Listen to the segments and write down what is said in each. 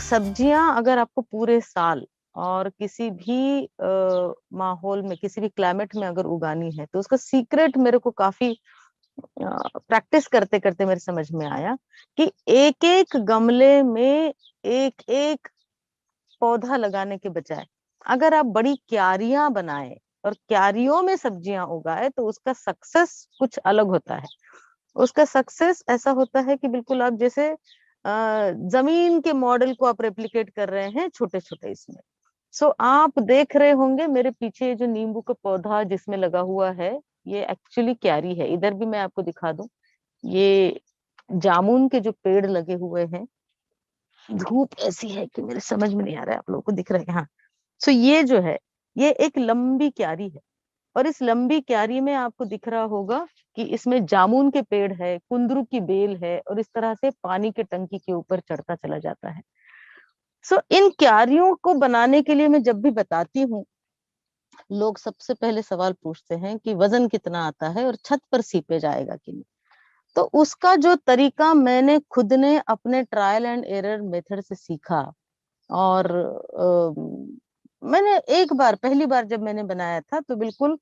सब्जियां अगर आपको पूरे साल और किसी भी माहौल में, किसी भी क्लाइमेट में अगर उगानी है, तो उसका सीक्रेट मेरे को काफी प्रैक्टिस करते करते मेरे समझ में आया कि एक एक गमले में एक एक पौधा लगाने के बजाय अगर आप बड़ी क्यारियां बनाए और क्यारियों में सब्जियां उगाए तो उसका सक्सेस कुछ अलग होता है। उसका सक्सेस ऐसा होता है कि बिल्कुल आप जैसे जमीन के मॉडल को आप रेप्लिकेट कर रहे हैं छोटे छोटे इसमें। सो आप देख रहे होंगे मेरे पीछे जो नींबू का पौधा जिसमें लगा हुआ है, ये एक्चुअली क्यारी है। इधर भी मैं आपको दिखा दूं, ये जामुन के जो पेड़ लगे हुए हैं। धूप ऐसी है कि मेरे समझ में नहीं आ रहा है आप लोगों को दिख रहा है, हाँ। सो ये जो है, ये एक लंबी क्यारी है। और इस लंबी क्यारी में आपको दिख रहा होगा कि इसमें जामुन के पेड़ है, कुंदरू की बेल है, और इस तरह से पानी के टंकी के ऊपर चढ़ता चला जाता है। सो इन क्यारियों को बनाने के लिए मैं जब भी बताती हूँ, लोग सबसे पहले सवाल पूछते हैं कि वजन कितना आता है और छत पर सीपे जाएगा कि नहीं। तो उसका जो तरीका मैंने खुद ने अपने ट्रायल एंड एरर मेथड से सीखा। और मैंने एक बार, पहली बार जब मैंने बनाया था, तो बिल्कुल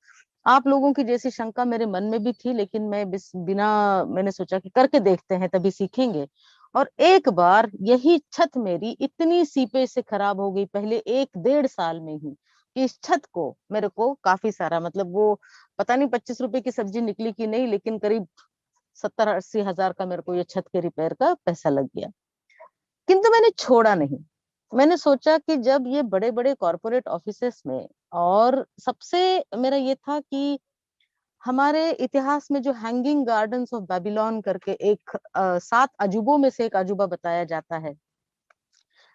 आप लोगों की जैसी शंका मेरे मन में भी थी, लेकिन मैं बिना, मैंने सोचा कि करके देखते हैं तभी सीखेंगे। और एक बार यही छत मेरी इतनी सीपे से खराब हो गई पहले 1 डेढ़ साल में ही, कि इस छत को मेरे को काफी सारा, मतलब वो पता नहीं 25 रुपए की सब्जी निकली कि नहीं, लेकिन करीब 70-80 हजार का मेरे को ये छत के रिपेयर का पैसा लग गया। किंतु मैंने छोड़ा नहीं। मैंने सोचा कि जब ये बड़े बड़े कॉरपोरेट ऑफिसेस में, और सबसे मेरा ये था कि हमारे इतिहास में जो हैंगिंग गार्डन्स ऑफ बेबीलोन करके एक 7 अजूबों में से एक अजूबा बताया जाता है।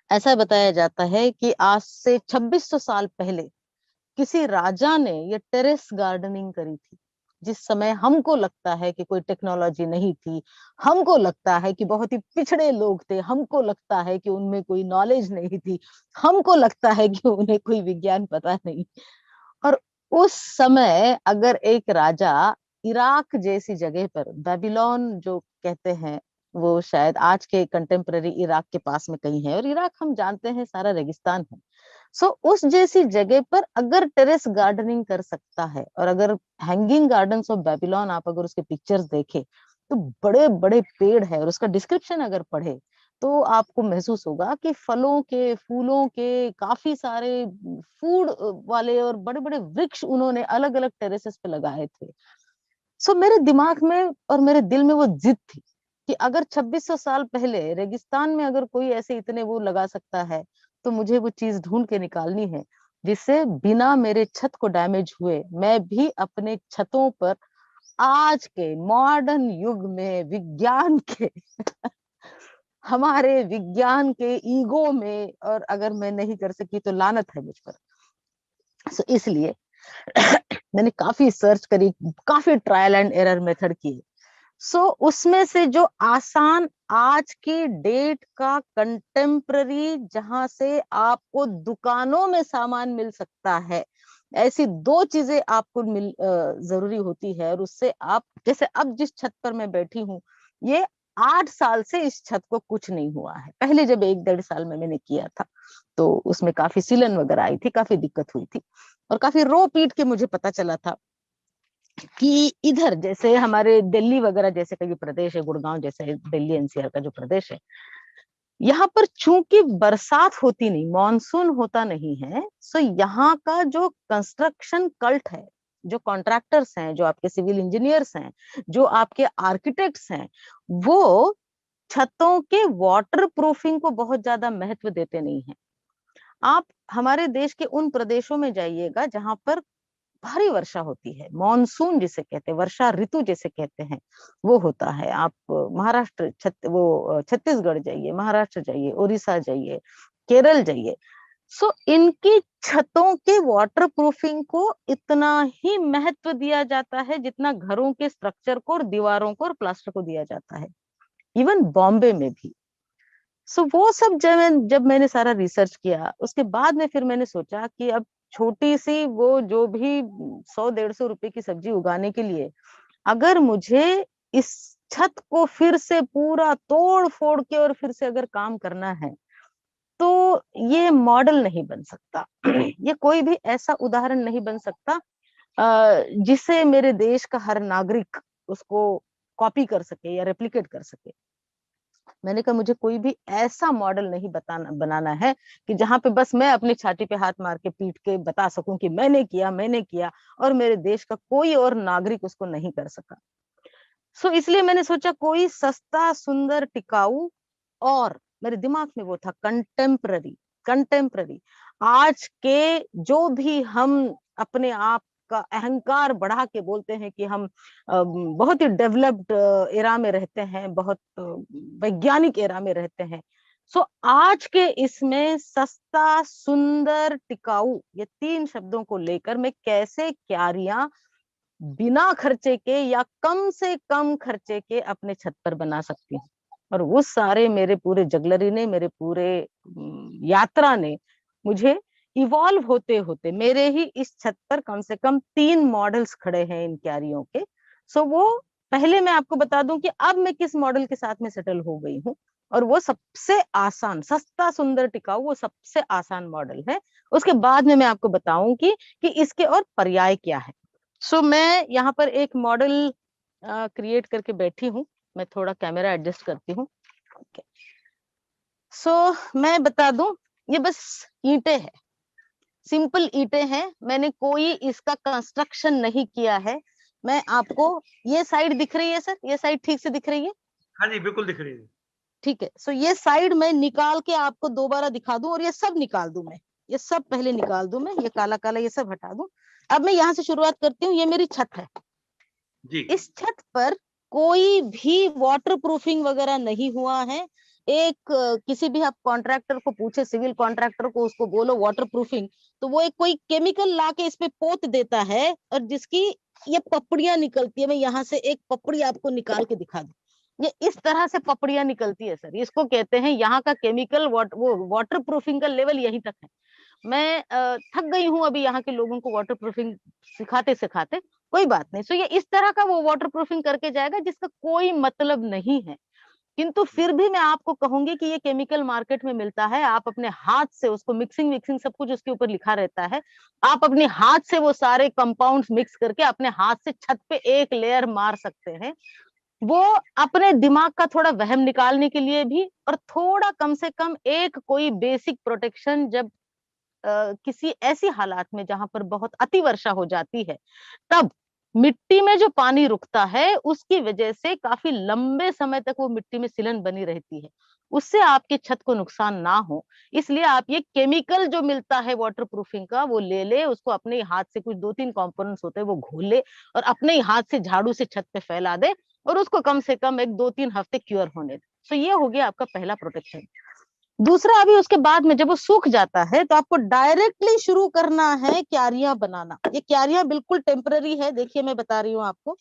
ऐसा बताया जाता है कि आज से 2600 साल पहले किसी राजा ने ये टेरेस गार्डनिंग करी थी। जिस समय हमको लगता है कि कोई टेक्नोलॉजी नहीं थी, हमको लगता है कि बहुत ही पिछड़े लोग थे, हमको लगता है कि उनमें कोई नॉलेज नहीं थी, हमको लगता है कि उन्हें कोई विज्ञान पता नहीं। और उस समय अगर एक राजा इराक जैसी जगह पर, बेबीलोन जो कहते हैं, वो शायद आज के कंटेम्पररी इराक के पास में कहीं है, और इराक हम जानते हैं सारा रेगिस्तान है। सो उस जैसी जगह पर अगर टेरेस गार्डनिंग कर सकता है, और अगर हैंगिंग गार्डन्स ऑफ बेबीलोन आप अगर उसके पिक्चर्स देखे, तो बड़े बड़े पेड़ है, और उसका डिस्क्रिप्शन अगर पढ़े तो आपको महसूस होगा कि फलों के, फूलों के काफी सारे फूड वाले और बड़े बड़े वृक्ष उन्होंने अलग अलग टेरेसेस पे लगाए थे। सो मेरे दिमाग में और मेरे दिल में वो जिद थी कि अगर 2600 साल पहले रेगिस्तान में अगर कोई ऐसे इतने वो लगा सकता है, तो मुझे वो चीज ढूंढ के निकालनी है, जिससे बिना मेरे छत को डैमेज हुए मैं भी अपने छतों पर आज के मॉडर्न युग में विज्ञान के हमारे विज्ञान के ईगो में, और अगर मैं नहीं कर सकी तो लानत है मुझ पर। सो इसलिए मैंने काफी सर्च करी, काफी ट्रायल एंड एरर मेथड की। सो उसमें से जो आसान, आज की डेट का कंटेम्प्ररी, जहां से आपको दुकानों में सामान मिल सकता है, ऐसी 2 चीजें आपको जरूरी होती है। और उससे आप, जैसे अब जिस छत पर मैं बैठी हूँ, ये 8 साल से इस छत को कुछ नहीं हुआ है। पहले जब 1 डेढ़ साल में मैंने किया था, तो उसमें काफी सीलन वगैरह आई थी, काफी दिक्कत हुई थी, और काफी रो पीट के मुझे पता चला था कि इधर जैसे हमारे दिल्ली वगैरह जैसे का जो प्रदेश है, गुड़गांव जैसे दिल्ली एनसीआर का जो प्रदेश है, यहाँ पर चूंकि बरसात होती नहीं, मॉनसून होता नहीं है, सो यहाँ का जो कंस्ट्रक्शन कल्ट है, जो कॉन्ट्रैक्टर्स हैं, जो आपके सिविल इंजीनियर्स हैं, जो आपके आर्किटेक्ट्स हैं, वो छतों के वाटर प्रूफिंग को बहुत ज्यादा महत्व देते नहीं है। आप हमारे देश के उन प्रदेशों में जाइएगा जहां पर भारी वर्षा होती है, मॉनसून जिसे कहते हैं, वर्षा ऋतु जिसे कहते हैं, वो होता है। आप महाराष्ट्र, छत्तीसगढ़ जाइए, महाराष्ट्र जाइए, उड़ीसा जाइए, केरल जाइए। सो इनकी छतों के वाटर प्रूफिंग को इतना ही महत्व दिया जाता है जितना घरों के स्ट्रक्चर को और दीवारों को और प्लास्टर को दिया जाता है, इवन बॉम्बे में भी। सो वो सब जब मैंने सारा रिसर्च किया, उसके बाद में फिर मैंने सोचा कि अब छोटी सी वो जो भी 100-150 रुपए की सब्जी उगाने के लिए, अगर मुझे इस छत को फिर से पूरा तोड़ फोड़ के और फिर से अगर काम करना है, तो ये मॉडल नहीं बन सकता। ये कोई भी ऐसा उदाहरण नहीं बन सकता जिसे मेरे देश का हर नागरिक उसको कॉपी कर सके या रेप्लिकेट कर सके। मैंने कहा मुझे कोई भी ऐसा मॉडल नहीं बनाना है कि जहां पे बस मैं अपनी छाती पे हाथ मार के पीट के बता सकूं कि मैंने किया और मेरे देश का कोई और नागरिक उसको नहीं कर सका। सो इसलिए मैंने सोचा कोई सस्ता, सुंदर, टिकाऊ और मेरे दिमाग में वो था कंटेम्पररी। कंटेम्पररी आज के जो भी हम अपने आप का अहंकार बढ़ा के बोलते हैं कि हम बहुत ही डेवलप्ड एरा में रहते हैं, बहुत वैज्ञानिक एरा में रहते हैं। सो आज के इसमें सस्ता, सुंदर, टिकाऊ ये तीन शब्दों को लेकर मैं कैसे क्यारियां बिना खर्चे के या कम से कम खर्चे के अपने छत पर बना सकती हूँ। और वो सारे मेरे पूरे जगलरी ने, मेरे पूरे यात्रा ने मुझे इवॉल्व होते होते मेरे ही इस छत पर कम से कम 3 मॉडल्स खड़े हैं इन क्यारियों के। सो वो पहले मैं आपको बता दूं कि अब मैं किस मॉडल के साथ में सेटल हो गई हूँ। और वो सबसे आसान, सस्ता, सुंदर, टिकाऊ, वो सबसे आसान मॉडल है। उसके बाद में मैं आपको बताऊं कि इसके और पर्याय क्या है। सो मैं यहाँ पर एक मॉडल क्रिएट करके बैठी हूँ। मैं थोड़ा कैमरा एडजस्ट करती हूँ। सो मैं बता दूं, ये बस ईंटें हैं, सिंपल ईंटें हैं। मैंने कोई इसका कंस्ट्रक्शन नहीं किया है। मैं आपको, ये साइड दिख रही है सर? ये साइड ठीक से दिख रही है? हाँ जी, बिल्कुल दिख रही है। ठीक है। सो ये साइड मैं निकाल के आपको दोबारा दिखा दूं और ये सब निकाल दूं मैं, ये सब पहले निकाल दूं मैं, ये काला काला ये सब हटा दूं। अब मैं यहाँ से शुरुआत करती हूँ। ये मेरी छत है। जी। इस छत पर कोई भी वाटर प्रूफिंग वगैरह नहीं हुआ है। एक किसी भी आप कॉन्ट्रैक्टर को पूछे, सिविल कॉन्ट्रैक्टर को, उसको बोलो वाटर प्रूफिंग, तो वो एक कोई केमिकल ला के इस पे पोत देता है और जिसकी ये पपड़ियां निकलती है। मैं यहाँ से एक पपड़ी आपको निकाल के दिखा दूं। ये इस तरह से पपड़ियां निकलती है सर। इसको कहते हैं यहाँ का केमिकल वो वाटर प्रूफिंग का लेवल यहीं तक है। मैं थक गई हूँ अभी यहाँ के लोगों को वाटर प्रूफिंग सिखाते सिखाते। कोई बात नहीं। सो ये इस तरह का वो वाटर प्रूफिंग करके जाएगा जिसका कोई मतलब नहीं है। किंतु फिर भी मैं आपको कहूंगी कि ये केमिकल मार्केट में मिलता है। आप अपने हाथ से उसको मिक्सिंग विक्सिंग सब कुछ उसके ऊपर लिखा रहता है। आप अपने हाथ से वो सारे कंपाउंड्स मिक्स करके अपने हाथ से छत पे एक लेयर मार सकते हैं। वो अपने दिमाग का थोड़ा वहम निकालने के लिए भी, और थोड़ा कम से कम एक कोई बेसिक प्रोटेक्शन, जब किसी ऐसी हालात में जहां पर बहुत अति वर्षा हो जाती है, तब मिट्टी में जो पानी रुकता है उसकी वजह से काफी लंबे समय तक वो मिट्टी में सिलन बनी रहती है, उससे आपकी छत को नुकसान ना हो। इसलिए आप ये केमिकल जो मिलता है वाटर प्रूफिंग का, वो ले ले, उसको अपने हाथ से, कुछ 2-3 कंपोनेंट्स होते हैं वो घोल ले और अपने ही हाथ से झाड़ू से छत पे फैला दे और उसको कम से कम एक 2-3 हफ्ते क्योर होने दे। तो ये हो गया आपका पहला प्रोटेक्शन। दूसरा, अभी उसके बाद में जब वो सूख जाता है तो आपको डायरेक्टली शुरू करना है क्यारियां बनाना। ये क्यारियां बिल्कुल टेम्पररी है, देखिए मैं बता रही हूँ आपको।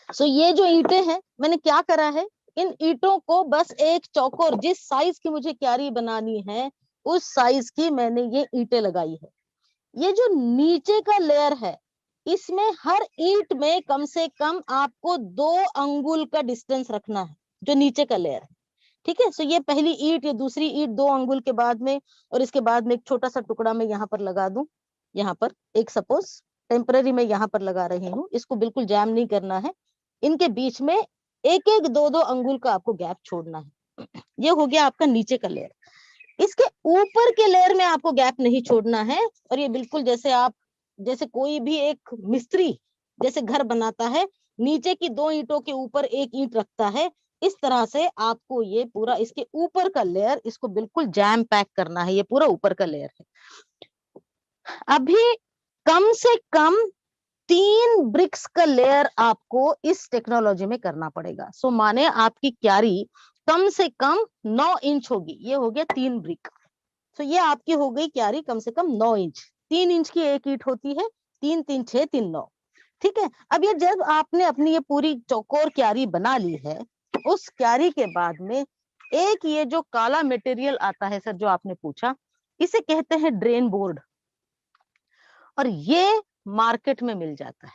सो ये जो ईंटें हैं, मैंने क्या करा है, इन ईंटों को बस एक चौकोर, जिस साइज की मुझे क्यारी बनानी है उस साइज की मैंने ये ईंटें लगाई है। ये जो नीचे का लेयर है, इसमें हर ईंट में कम से कम आपको 2 अंगुल का डिस्टेंस रखना है, जो नीचे का लेयर है। ठीक है। सो ये पहली ईंट, ये दूसरी ईंट 2 अंगुल के बाद में, और इसके बाद में एक छोटा सा टुकड़ा मैं यहाँ पर लगा दूं। यहाँ पर एक सपोज टेम्पररी मैं यहाँ पर लगा रही हूँ, इसको बिल्कुल जैम नहीं करना है। इनके बीच में एक एक 2-2 अंगुल का आपको गैप छोड़ना है। ये हो गया आपका नीचे का लेयर। इसके ऊपर के लेयर में आपको गैप नहीं छोड़ना है। और ये बिल्कुल जैसे कोई भी एक मिस्त्री जैसे घर बनाता है, नीचे की 2 ईंटों के ऊपर एक ईंट रखता है, इस तरह से आपको ये पूरा इसके ऊपर का लेयर, इसको बिल्कुल जैम पैक करना है। ये पूरा ऊपर का लेयर है। अभी कम से कम 3 ब्रिक्स का लेयर आपको इस टेक्नोलॉजी में करना पड़ेगा। सो माने आपकी क्यारी कम से कम 9 इंच होगी। ये हो गया 3 ब्रिक। तो ये आपकी हो गई क्यारी कम से कम 9 इंच। 3 इंच की एक ईंट होती है, 3 3 6 3 9। ठीक है। अब ये जब आपने अपनी ये पूरी चौकोर क्यारी बना ली है, उस क्यारी के बाद में एक ये जो काला मटेरियल आता है सर, जो आपने पूछा, इसे कहते हैं ड्रेन बोर्ड। और ये मार्केट में मिल जाता है।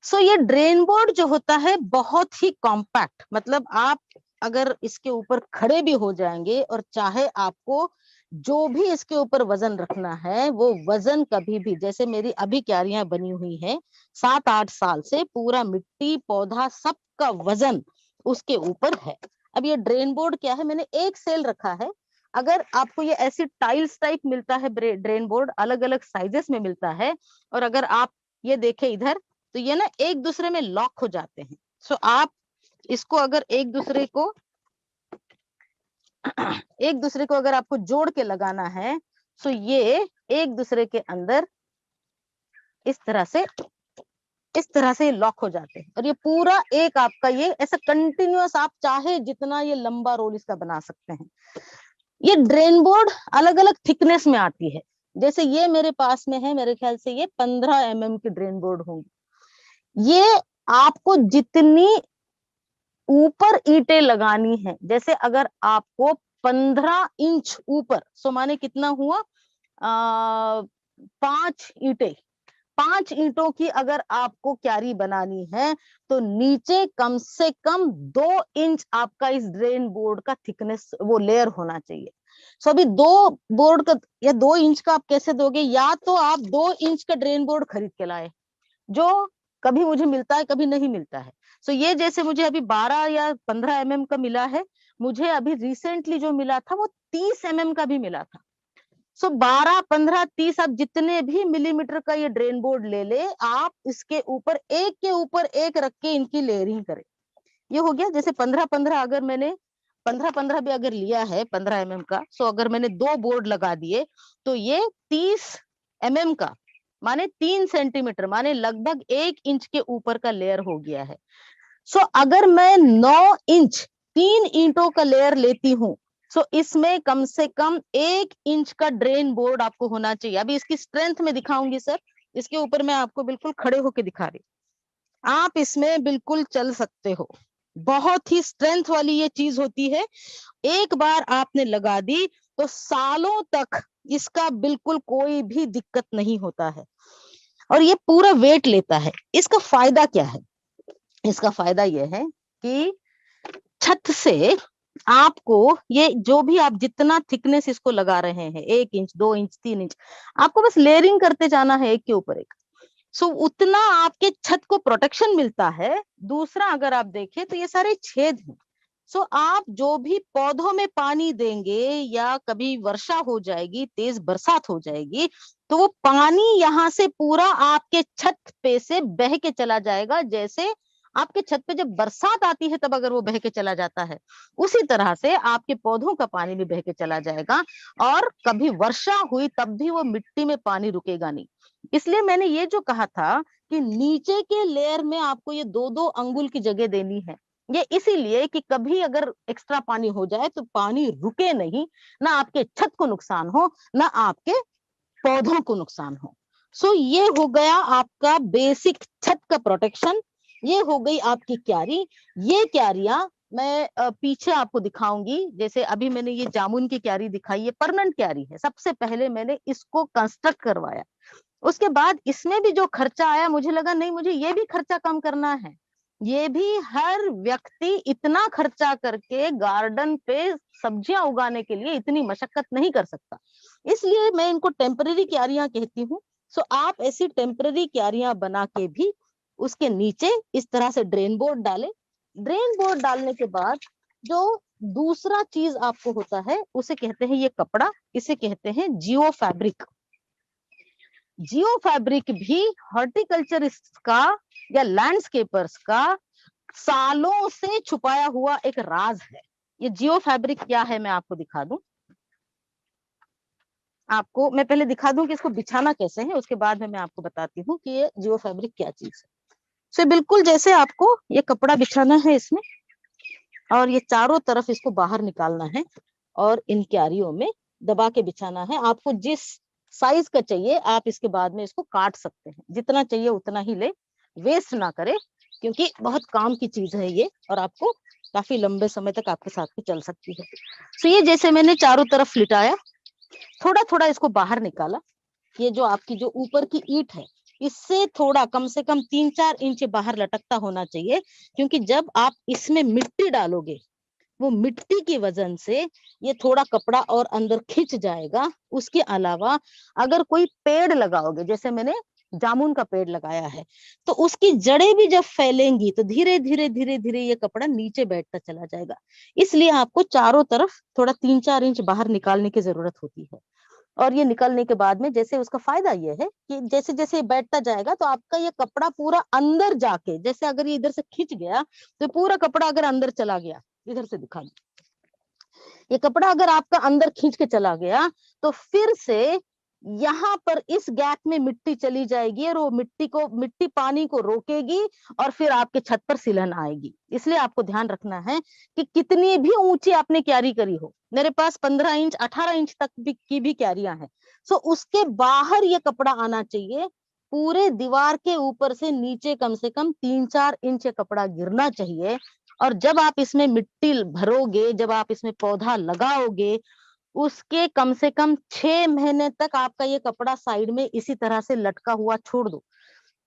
सो ये ड्रेन बोर्ड जो होता है बहुत ही कॉम्पैक्ट, मतलब आप अगर इसके ऊपर खड़े भी हो जाएंगे और चाहे आपको जो भी इसके ऊपर वजन रखना है वो वजन कभी भी, जैसे मेरी अभी क्यारियां बनी हुई हैं 7-8 साल से, पूरा मिट्टी पौधा सबका वजन उसके ऊपर है। अब ये ड्रेन बोर्ड क्या है, मैंने एक सेल रखा है। अगर आपको ये ऐसी टाइल्स टाइप मिलता है, ड्रेन बोर्ड अलग अलग साइजेस में मिलता है, और अगर आप ये देखें इधर तो ये ना एक दूसरे में लॉक हो जाते हैं। सो आप इसको अगर एक दूसरे को अगर आपको जोड़ के लगाना है तो ये एक दूसरे के अंदर इस तरह से लॉक हो जाते हैं, और ये पूरा एक आपका ये ऐसा कंटिन्यूअस, आप चाहे जितना ये लंबा रोल इसका बना सकते हैं। ये ड्रेन बोर्ड अलग अलग थिकनेस में आती है, जैसे ये मेरे पास में है, मेरे ख्याल से ये 15 mm की ड्रेन बोर्ड होंगी। ये आपको जितनी ऊपर ईंटें लगानी है, जैसे अगर आपको 15 इंच ऊपर, सो माने कितना हुआ, 5 ईंटों की अगर आपको क्यारी बनानी है तो नीचे कम से कम 2 इंच आपका इस ड्रेन बोर्ड का थिकनेस वो लेयर होना चाहिए। सो अभी 2 बोर्ड का या 2 इंच का आप कैसे दोगे, या तो आप 2 इंच का ड्रेन बोर्ड खरीद के लाए, जो कभी मुझे मिलता है कभी नहीं मिलता है। सो ये जैसे मुझे अभी 12 या 15 mm का मिला है, मुझे अभी रिसेंटली जो मिला था वो 30 mm का भी मिला था। सो 12, 15, 30 आप जितने भी मिलीमीटर का ये ड्रेन बोर्ड ले ले, आप इसके ऊपर एक के ऊपर एक रख के इनकी लेयरिंग करें। ये हो गया, जैसे 15-15 अगर मैंने 15-15 भी अगर लिया है 15 mm का, सो अगर मैंने 2 बोर्ड लगा दिए तो ये 30 mm का माने 3 सेंटीमीटर माने लगभग 1 इंच के ऊपर का लेयर हो गया है। सो अगर मैं 9 इंच 3 ईंटों का लेयर लेती हूँ, सो इसमें कम से कम 1 इंच का ड्रेन बोर्ड आपको होना चाहिए। अभी इसकी स्ट्रेंथ में दिखाऊंगी सर, इसके ऊपर मैं आपको बिल्कुल खड़े होके दिखा रही, आप इसमें बिल्कुल चल सकते हो। बहुत ही स्ट्रेंथ वाली ये चीज होती है, एक बार आपने लगा दी तो सालों तक इसका बिल्कुल कोई भी दिक्कत नहीं होता है, और ये पूरा वेट लेता है। इसका फायदा क्या है, इसका फायदा यह है कि छत से आपको ये जो भी आप जितना थिकनेस इसको लगा रहे हैं, 1 इंच 2 इंच 3 इंच, आपको बस लेयरिंग करते जाना है एक के ऊपर एक। सो उतना आपके छत को प्रोटेक्शन मिलता है। दूसरा अगर आप देखें तो ये सारे छेद हैं, सो आप जो भी पौधों में पानी देंगे या कभी वर्षा हो जाएगी, तेज बरसात हो जाएगी, तो वो पानी यहाँ से पूरा आपके छत पे से बह के चला जाएगा। जैसे आपके छत पे जब बरसात आती है तब अगर वो बह के चला जाता है, उसी तरह से आपके पौधों का पानी भी बह के चला जाएगा, और कभी वर्षा हुई तब भी वो मिट्टी में पानी रुकेगा नहीं। इसलिए मैंने ये जो कहा था कि नीचे के लेयर में आपको ये 2-2 अंगुल की जगह देनी है, ये इसीलिए कि कभी अगर एक्स्ट्रा पानी हो जाए तो पानी रुके नहीं, ना आपके छत को नुकसान हो ना आपके पौधों को नुकसान हो। सो ये हो गया आपका बेसिक छत का प्रोटेक्शन, ये हो गई आपकी क्यारी। ये क्यारियां मैं पीछे आपको दिखाऊंगी, जैसे अभी मैंने ये जामुन की क्यारी दिखाई, ये परमानेंट क्यारी है। सबसे पहले मैंने इसको कंस्ट्रक्ट करवाया, उसके बाद इसमें भी जो खर्चा आया, मुझे लगा नहीं मुझे ये भी खर्चा कम करना है। ये भी हर व्यक्ति इतना खर्चा करके गार्डन पे सब्जियां उगाने के लिए इतनी मशक्कत नहीं कर सकता, इसलिए मैं इनको टेम्पररी क्यारियां कहती हूँ। सो आप ऐसी टेम्पररी क्यारियां बना के भी उसके नीचे इस तरह से ड्रेन बोर्ड डालें। ड्रेन बोर्ड डालने के बाद जो दूसरा चीज आपको होता है उसे कहते हैं ये कपड़ा, इसे कहते हैं जियो फैब्रिक। जियो फैब्रिक भी हॉर्टिकल्चरिस्ट का या लैंडस्केपर्स का सालों से छुपाया हुआ एक राज है। ये जियो फैब्रिक क्या है मैं आपको दिखा दूं, आपको मैं पहले दिखा दूं कि इसको बिछाना कैसे है, उसके बाद में मैं आपको बताती हूँ कि ये जियो फैब्रिक क्या चीज है। सो बिल्कुल जैसे आपको ये कपड़ा बिछाना है इसमें, और ये चारों तरफ इसको बाहर निकालना है, और इन क्यारियों में दबा के बिछाना है। आपको जिस साइज का चाहिए आप इसके बाद में इसको काट सकते हैं, जितना चाहिए उतना ही ले, वेस्ट ना करे, क्योंकि बहुत काम की चीज है ये, और आपको काफी लंबे समय तक आपके साथ में चल सकती है। तो ये जैसे मैंने चारों तरफ लिटाया, थोड़ा थोड़ा इसको बाहर निकाला, ये जो आपकी जो ऊपर की ईंट है इससे थोड़ा कम से कम 3-4 इंच बाहर लटकता होना चाहिए, क्योंकि जब आप इसमें मिट्टी डालोगे वो मिट्टी की वजन से ये थोड़ा कपड़ा और अंदर खिंच जाएगा। उसके अलावा अगर कोई पेड़ लगाओगे, जैसे मैंने जामुन का पेड़ लगाया है, तो उसकी जड़ें भी जब फैलेंगी तो धीरे धीरे धीरे धीरे ये कपड़ा नीचे बैठता चला जाएगा। इसलिए आपको चारों तरफ थोड़ा 3-4 इंच बाहर निकालने की जरूरत होती है। और ये निकलने के बाद में जैसे उसका फायदा ये है कि जैसे जैसे ये बैठता जाएगा तो आपका ये कपड़ा पूरा अंदर जाके, जैसे अगर ये इधर से खिंच गया तो पूरा कपड़ा अगर अंदर चला गया, इधर से दिखा, ये कपड़ा अगर आपका अंदर खींच के चला गया तो फिर से यहाँ पर इस गैप में मिट्टी चली जाएगी और वो मिट्टी पानी को रोकेगी और फिर आपके छत पर सिलन आएगी। इसलिए आपको ध्यान रखना है कि कितनी भी ऊंची आपने क्यारी करी हो, मेरे पास 15 इंच 18 इंच तक की भी क्यारियां हैं, सो उसके बाहर ये कपड़ा आना चाहिए। पूरे दीवार के ऊपर से नीचे कम से कम 3-4 इंच कपड़ा गिरना चाहिए। और जब आप इसमें मिट्टी भरोगे, जब आप इसमें पौधा लगाओगे, उसके कम से कम 6 महीने तक आपका ये कपड़ा साइड में इसी तरह से लटका हुआ छोड़ दो।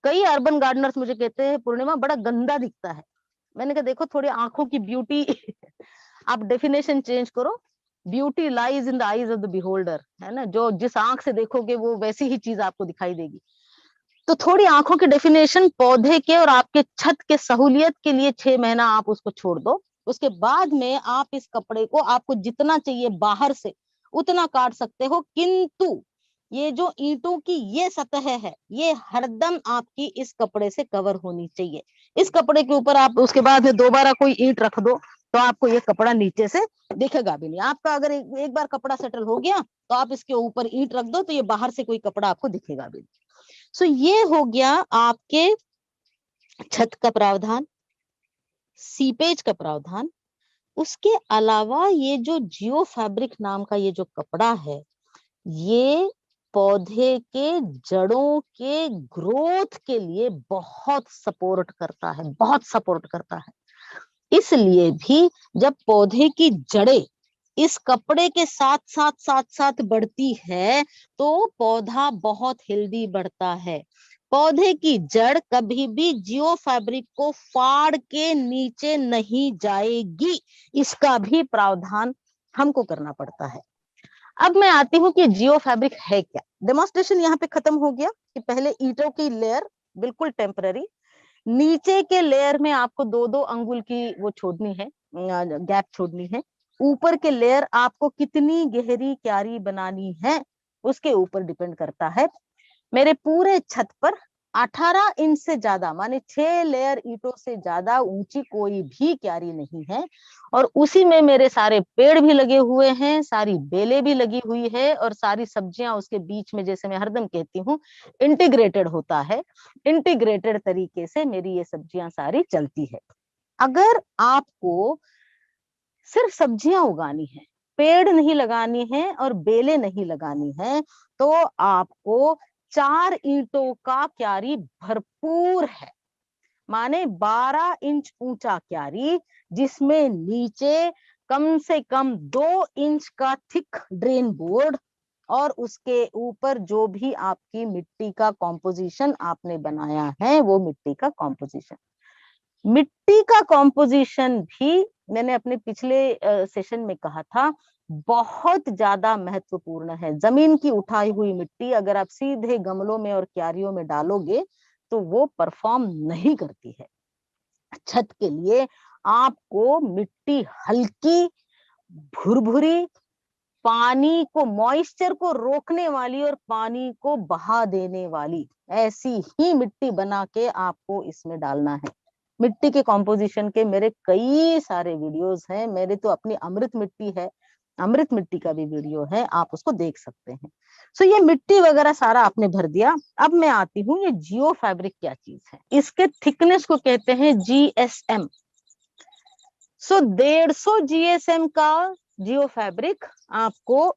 कई अर्बन गार्डनर्स मुझे कहते हैं पूर्णिमा बड़ा गंदा दिखता है। मैंने कहा देखो थोड़ी आंखों की ब्यूटी आप डेफिनेशन चेंज करो। Beauty lies in the eyes of the beholder, है ना, जो जिस आंख से देखोगे वो वैसी ही चीज आपको दिखाई देगी। तो थोड़ी आंखों की डेफिनेशन पौधे के और आपके छत के सहूलियत के लिए 6 महीना आप उसको छोड़ दो। उसके बाद में आप इस कपड़े को आपको जितना चाहिए बाहर से उतना काट सकते हो, किंतु ये जो ईंटों की ये सतह है ये हरदम आपकी इस कपड़े से कवर होनी चाहिए। इस कपड़े के ऊपर आप उसके बाद में दोबारा कोई ईंट रख दो तो आपको ये कपड़ा नीचे से दिखेगा भी नहीं। आपका अगर एक बार कपड़ा सेटल हो गया तो आप इसके ऊपर ईंट रख दो तो ये बाहर से कोई कपड़ा आपको दिखेगा भी नहीं। सो ये हो गया आपके छत का प्रावधान, सीपेज का प्रावधान। उसके अलावा ये जो जियो फैब्रिक नाम का ये जो कपड़ा है, ये पौधे के जड़ों के ग्रोथ के लिए बहुत सपोर्ट करता है, बहुत सपोर्ट करता है। इसलिए भी जब पौधे की जड़ें इस कपड़े के साथ साथ बढ़ती है तो पौधा बहुत हेल्दी बढ़ता है। पौधे की जड़ कभी भी जियो फैब्रिक को फाड़ के नीचे नहीं जाएगी, इसका भी प्रावधान हमको करना पड़ता है। अब मैं आती हूँ कि जियो फैब्रिक है क्या। डेमोन्स्ट्रेशन यहाँ पे खत्म हो गया कि पहले ईंटों की लेयर बिल्कुल टेम्पररी, नीचे के लेयर में आपको 2-2 अंगुल की वो छोड़नी है, गैप छोड़नी है। ऊपर के लेयर आपको कितनी गहरी क्यारी बनानी है उसके ऊपर डिपेंड करता है। मेरे पूरे छत पर 18 इंच से ज्यादा माने 6 लेयर ईंटों से ज्यादा ऊंची कोई भी क्यारी नहीं है। और उसी में मेरे सारे पेड़ भी लगे हुए हैं, सारी बेलें भी लगी हुई है और सारी सब्जियां उसके बीच में, जैसे मैं हरदम कहती हूँ, इंटीग्रेटेड होता है। इंटीग्रेटेड तरीके से मेरी ये सब्जियां सारी चलती है। अगर आपको सिर्फ सब्जियां उगानी है, पेड़ नहीं लगानी है और बेलें नहीं लगानी है, तो आपको 4 ईंटों का क्यारी भरपूर है। माने 12 इंच ऊंचा क्यारी, जिसमें नीचे कम से कम 2 इंच का थिक ड्रेन बोर्ड और उसके ऊपर जो भी आपकी मिट्टी का कॉम्पोजिशन आपने बनाया है वो मिट्टी का कॉम्पोजिशन। मिट्टी का कॉम्पोजिशन भी मैंने अपने पिछले सेशन में कहा था बहुत ज्यादा महत्वपूर्ण है। जमीन की उठाई हुई मिट्टी अगर आप सीधे गमलों में और क्यारियों में डालोगे तो वो परफॉर्म नहीं करती है। छत के लिए आपको मिट्टी हल्की, भुरभुरी, पानी को, मॉइस्चर को रोकने वाली और पानी को बहा देने वाली ऐसी ही मिट्टी बना के आपको इसमें डालना है। मिट्टी के कॉम्पोजिशन के मेरे कई सारे वीडियोस हैं। मेरे तो अपनी अमृत मिट्टी है, अमृत मिट्टी का भी वीडियो है, आप उसको देख सकते हैं। सो ये मिट्टी वगैरह सारा आपने भर दिया। अब मैं आती हूँ ये जियो फैब्रिक क्या चीज है। इसके थिकनेस को कहते हैं GSM। सो 150 GSM का जियो फैब्रिक आपको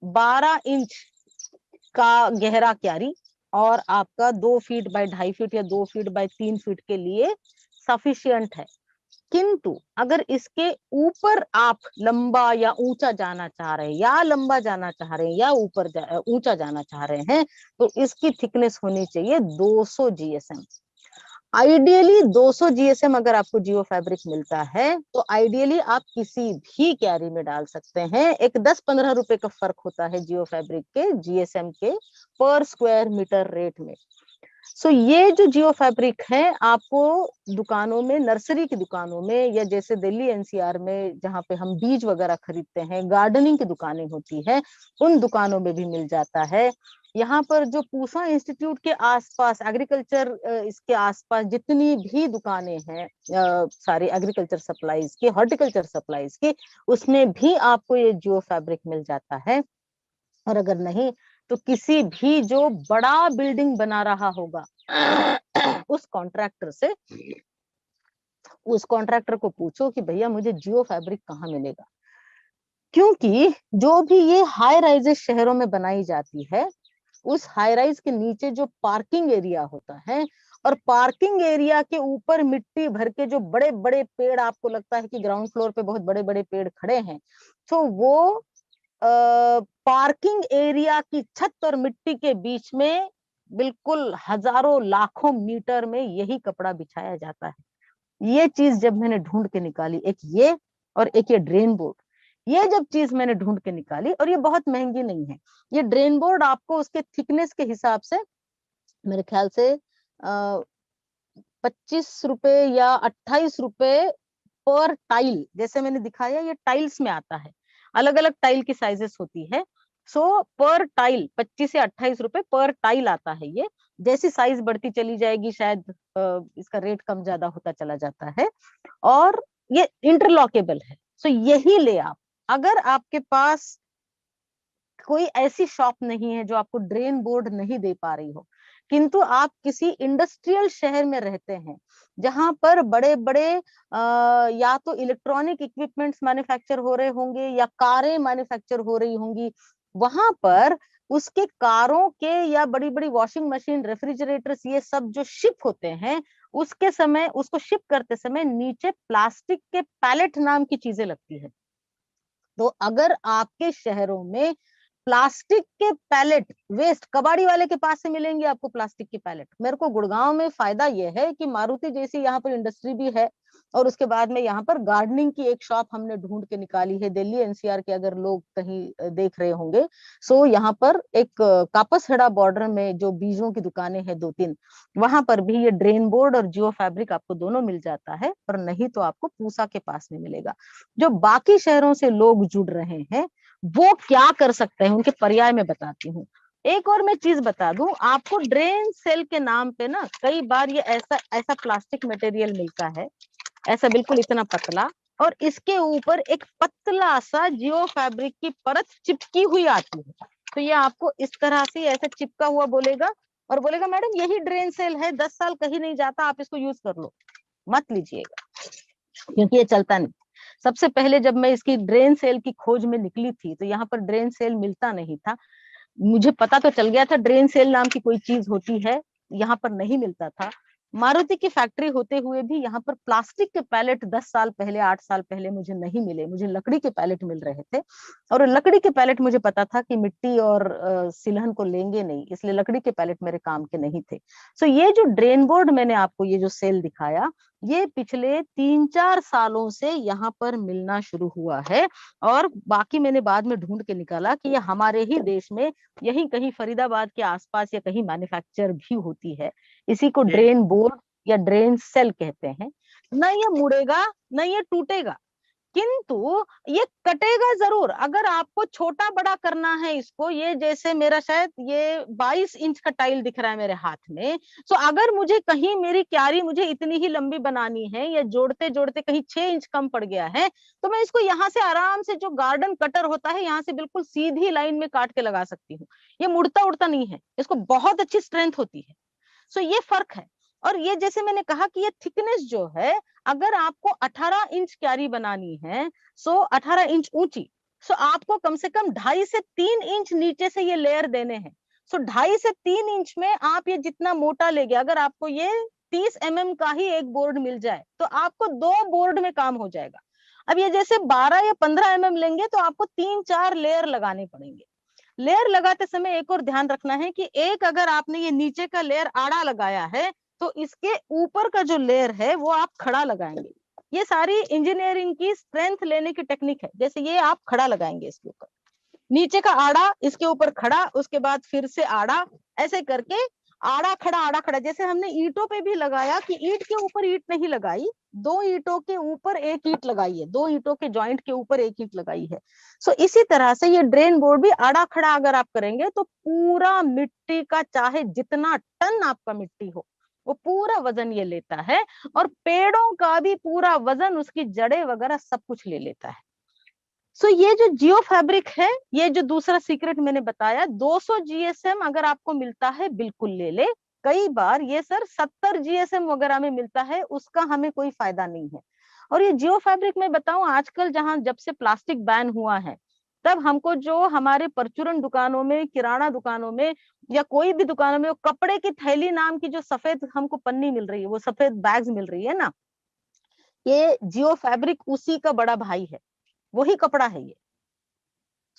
12 इंच का गहरा क्यारी और आपका 2 फीट बाय 2.5 फीट या 2 फीट बाय 3 फीट के लिए सफिशियंट है। किंतु अगर इसके ऊपर आप लंबा या ऊंचा जाना चाह रहे हैं, या लंबा जाना चाह रहे हैं या ऊपर ऊंचा जाना चाह रहे हैं, तो इसकी थिकनेस होनी चाहिए 200 GSM। आइडियली 200 जीएसएम अगर आपको जियो फैब्रिक मिलता है तो आइडियली आप किसी भी कैरी में डाल सकते हैं। एक 10-15 रुपए का फर्क होता है जियो फैब्रिक के जीएसएम के पर स्क्वायर मीटर रेट में। सो ये जो जियो फैब्रिक है आपको दुकानों में, नर्सरी की दुकानों में, या जैसे दिल्ली एनसीआर में जहाँ पे हम बीज वगैरह खरीदते हैं, गार्डनिंग की दुकानें होती है, उन दुकानों में भी मिल जाता है। यहाँ पर जो पूसा इंस्टीट्यूट के आसपास एग्रीकल्चर, इसके आसपास जितनी भी दुकानें हैं सारी एग्रीकल्चर सप्लाईज की, हॉर्टिकल्चर सप्लाईज की, उसमें भी आपको ये जियो फैब्रिक मिल जाता है। और अगर नहीं तो किसी भी जो बड़ा बिल्डिंग बना रहा होगा उस कॉन्ट्रैक्टर से, उस कॉन्ट्रैक्टर को पूछो कि भैया मुझे जियो फैब्रिक कहाँ मिलेगा। क्योंकि जो भी ये हाई राइजेस शहरों में बनाई जाती है, उस हाई राइज के नीचे जो पार्किंग एरिया होता है, और पार्किंग एरिया के ऊपर मिट्टी भर के जो बड़े बड़े पेड़, आपको लगता है कि ग्राउंड फ्लोर पे बहुत बड़े बड़े पेड़ खड़े हैं, तो वो पार्किंग एरिया की छत और मिट्टी के बीच में बिल्कुल हजारों लाखों मीटर में यही कपड़ा बिछाया जाता है। ये चीज जब मैंने ढूंढ के निकाली, एक ये और एक ये ड्रेन बोर्ड, ये जब चीज मैंने ढूंढ के निकाली, और ये बहुत महंगी नहीं है। ये ड्रेन बोर्ड आपको उसके थिकनेस के हिसाब से मेरे ख्याल से 25 रुपए या 28 रुपए पर टाइल, जैसे मैंने दिखाया ये टाइल्स में आता है, अलग अलग टाइल की साइजेस होती है। सो पर टाइल 25 से 28 रुपए पर टाइल आता है ये। जैसी साइज बढ़ती चली जाएगी शायद इसका रेट कम ज्यादा होता चला जाता है। और ये इंटरलॉकेबल है। सो यही ले आप, अगर आपके पास कोई ऐसी शॉप नहीं है जो आपको ड्रेन बोर्ड नहीं दे पा रही हो, किंतु आप किसी इंडस्ट्रियल शहर में रहते हैं जहां पर बड़े बड़े या तो इलेक्ट्रॉनिक इक्विपमेंट्स मैन्युफैक्चर हो रहे होंगे या कारें मैन्युफैक्चर हो रही होंगी, वहां पर उसके कारों के या बड़ी बड़ी वॉशिंग मशीन, रेफ्रिजरेटर्स, ये सब जो शिप होते हैं, उसके समय, उसको शिप करते समय नीचे प्लास्टिक के पैलेट नाम की चीजें लगती है। तो अगर आपके शहरों में प्लास्टिक के पैलेट, वेस्ट कबाड़ी वाले के पास से मिलेंगे आपको प्लास्टिक के पैलेट। मेरे को गुड़गांव में फायदा यह है कि मारुति जैसी यहाँ पर इंडस्ट्री भी है, और उसके बाद में यहाँ पर गार्डनिंग की एक शॉप हमने ढूंढ के निकाली है दिल्ली एनसीआर के, अगर लोग कहीं देख रहे होंगे। सो यहाँ पर एक कापसहेड़ा बॉर्डर में जो बीजों की दुकानें हैं 2-3, वहां पर भी ये ड्रेन बोर्ड और जियो फैब्रिक आपको दोनों मिल जाता है। और नहीं तो आपको पूसा के पास में मिलेगा। जो बाकी शहरों से लोग जुड़ रहे हैं वो क्या कर सकते हैं, उनके पर्याय में बताती हूँ। एक और मैं चीज बता दूं आपको, ड्रेन सेल के नाम पे ना कई बार ये ऐसा ऐसा प्लास्टिक मटेरियल मिलता है, ऐसा बिल्कुल इतना पतला, और इसके ऊपर एक पतला सा जियो फैब्रिक की परत चिपकी हुई आती है। तो ये आपको इस तरह से ऐसा चिपका हुआ बोलेगा, और बोलेगा मैडम यही ड्रेन सेल है, 10 साल कहीं नहीं जाता, आप इसको यूज कर लो। मत लीजिएगा, क्योंकि ये चलता नहीं। सबसे पहले जब मैं इसकी ड्रेन सेल की खोज में निकली थी तो यहाँ पर ड्रेन सेल मिलता नहीं था। मुझे पता तो चल गया था ड्रेन सेल नाम की कोई चीज होती है, यहाँ पर नहीं मिलता था। मारुति की फैक्ट्री होते हुए भी यहाँ पर प्लास्टिक के पैलेट 10 साल पहले, 8 साल पहले मुझे नहीं मिले, मुझे लकड़ी के पैलेट मिल रहे थे। और लकड़ी के पैलेट मुझे पता था कि मिट्टी और सिलहन को लेंगे नहीं, इसलिए लकड़ी के पैलेट मेरे काम के नहीं थे। सो ये जो ड्रेन बोर्ड मैंने आपको ये जो सेल दिखाया, ये पिछले 3-4 सालों से यहाँ पर मिलना शुरू हुआ है। और बाकी मैंने बाद में ढूंढ के निकाला कि ये हमारे ही देश में यही कहीं फरीदाबाद के आसपास या कहीं मैन्युफैक्चर भी होती है। इसी को ड्रेन बोर्ड या ड्रेन सेल कहते हैं। न ये मुड़ेगा न ये टूटेगा, किंतु ये कटेगा जरूर। अगर आपको छोटा बड़ा करना है इसको, ये जैसे मेरा शायद ये 22 इंच का टाइल दिख रहा है मेरे हाथ में, तो अगर मुझे कहीं मेरी क्यारी मुझे इतनी ही लंबी बनानी है या जोड़ते जोड़ते कहीं 6 इंच कम पड़ गया है, तो मैं इसको यहाँ से आराम से, जो गार्डन कटर होता है, यहाँ से बिल्कुल सीधी लाइन में काट के लगा सकती हूँ। ये मुड़ता उड़ता नहीं है, इसको बहुत अच्छी स्ट्रेंथ होती है। सो ये फर्क है। और ये जैसे मैंने कहा कि ये थिकनेस जो है, अगर आपको 18 इंच क्यारी बनानी है, सो 18 इंच ऊंची, सो आपको कम से कम 2.5 से 3 इंच नीचे से ये लेयर देने हैं। सो 2.5 से 3 इंच में आप ये जितना मोटा ले गया, अगर आपको ये 30 mm का ही एक बोर्ड मिल जाए तो आपको 2 बोर्ड में काम हो जाएगा। अब ये जैसे 12 या 15 mm लेंगे तो आपको 3-4 लेयर लगाने पड़ेंगे। लेयर लगाते समय एक और ध्यान रखना है कि एक, अगर आपने ये नीचे का लेयर आड़ा लगाया है तो इसके ऊपर का जो लेयर है वो आप खड़ा लगाएंगे। ये सारी इंजीनियरिंग की स्ट्रेंथ लेने की टेक्निक है। जैसे ये आप खड़ा लगाएंगे इसके ऊपर, नीचे का आड़ा, इसके ऊपर खड़ा, उसके बाद फिर से आड़ा, ऐसे करके आड़ा खड़ा। जैसे हमने ईंटों पे भी लगाया कि ईंट के ऊपर ईंट नहीं लगाई, दो ईंटों के ऊपर एक ईंट लगाई है, दो ईंटों के जॉइंट के ऊपर एक ईंट लगाई है। सो इसी तरह से ये ड्रेन बोर्ड भी आड़ा खड़ा अगर आप करेंगे तो पूरा मिट्टी का, चाहे जितना टन आपका मिट्टी हो, वो पूरा वजन ये लेता है। और पेड़ों का भी पूरा वजन, उसकी जड़ें वगैरह सब कुछ ले लेता है। सो ये जो जियो फैब्रिक है, ये जो दूसरा सीक्रेट मैंने बताया, 200 जीएसएम अगर आपको मिलता है बिल्कुल ले ले। कई बार ये सर 70 जीएसएम वगैरह में मिलता है, उसका हमें कोई फायदा नहीं है। और ये जियो फैब्रिक में बताऊं, आजकल जहां जब से प्लास्टिक बैन हुआ है, तब हमको जो हमारे परचूरन दुकानों में, किराना दुकानों में, या कोई भी दुकानों में, वो कपड़े की थैली नाम की जो सफेद हमको पन्नी मिल रही है, वो सफेद बैग्स मिल रही है ना, ये जियो फैब्रिक उसी का बड़ा भाई है, वही कपड़ा है ये।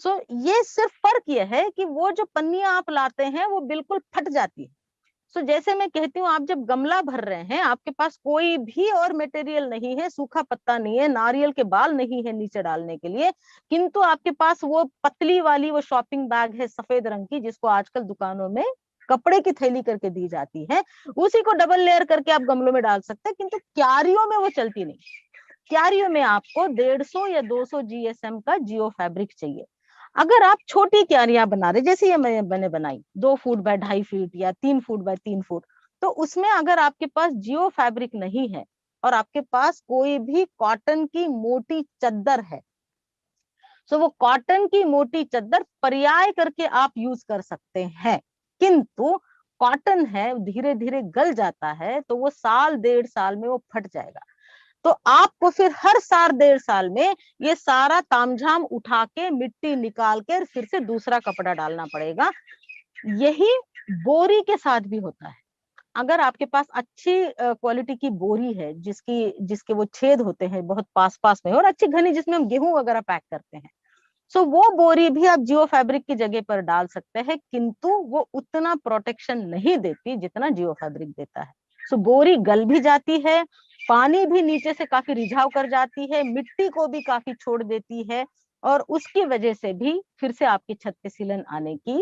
सो ये सिर्फ फर्क ये है कि वो जो पन्नियां आप लाते हैं वो बिल्कुल फट जाती है। सो जैसे मैं कहती हूँ, आप जब गमला भर रहे हैं, आपके पास कोई भी और मटेरियल नहीं है, सूखा पत्ता नहीं है, नारियल के बाल नहीं है नीचे डालने के लिए, किंतु आपके पास वो पतली वाली वो शॉपिंग बैग है सफेद रंग की, जिसको आजकल दुकानों में कपड़े की थैली करके दी जाती है, उसी को डबल लेयर करके आप गमलों में डाल सकते हैं। किंतु क्यारियों में वो चलती नहीं। क्यारियों में आपको 150 या 200 जीएसएम का जियो फैब्रिक चाहिए। अगर आप छोटी क्यारियां बना रहे, जैसे ये मैंने बनाई 2 फुट बाय 2.5 फीट या 3 फुट बाय 3 फुट, तो उसमें अगर आपके पास जियो फैब्रिक नहीं है और आपके पास कोई भी कॉटन की मोटी चद्दर है, तो वो कॉटन की मोटी चद्दर पर्याय करके आप यूज कर सकते हैं। किंतु कॉटन है, धीरे धीरे गल जाता है, तो वो साल 1.5 साल में वो फट जाएगा। तो आपको फिर हर साल 1.5 साल में ये सारा तामझाम उठा के, मिट्टी निकाल के फिर से दूसरा कपड़ा डालना पड़ेगा। यही बोरी के साथ भी होता है। अगर आपके पास अच्छी क्वालिटी की बोरी है, जिसके वो छेद होते हैं बहुत पास पास में, और अच्छी घनी, जिसमें हम गेहूं वगैरह पैक करते हैं, सो वो बोरी भी आप जियो फैब्रिक की जगह पर डाल सकते हैं, किंतु वो उतना प्रोटेक्शन नहीं देती जितना जियो फैब्रिक देता है। सो बोरी गल भी जाती है, पानी भी नीचे से काफी रिझाव कर जाती है, मिट्टी को भी काफी छोड़ देती है, और उसकी वजह से भी फिर से आपकी छत पे सीलन आने की